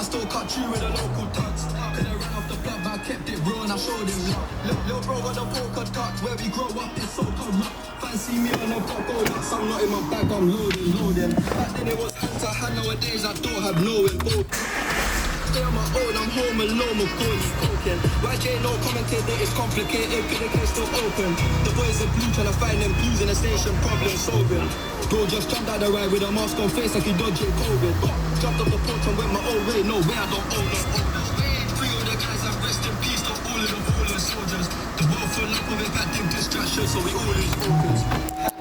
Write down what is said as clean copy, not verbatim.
Still cut through with a local touch. Could have ran off the blood, but I kept it real and I showed him love. Little bro got the vocal touch. Where we grow up, it's so corrupt. Fancy me on a top gold nuts. I'm not in my bag, I'm loading. Back then it was hand to hand, nowadays I don't have no info. Stay on my own, I'm home alone, my goalie coking. YJ no commentator, it's complicated, but the case still open. The boys in blue trying to find them clues in the station, problem solving. Bro just jumped out the ride with a mask on face like he dodged COVID. Jumped off the porch and went my own way, no way I don't own it. Free all the guys and rest in peace to all of the fallen soldiers. The world full up of it, got them distractions, so we all lose focus.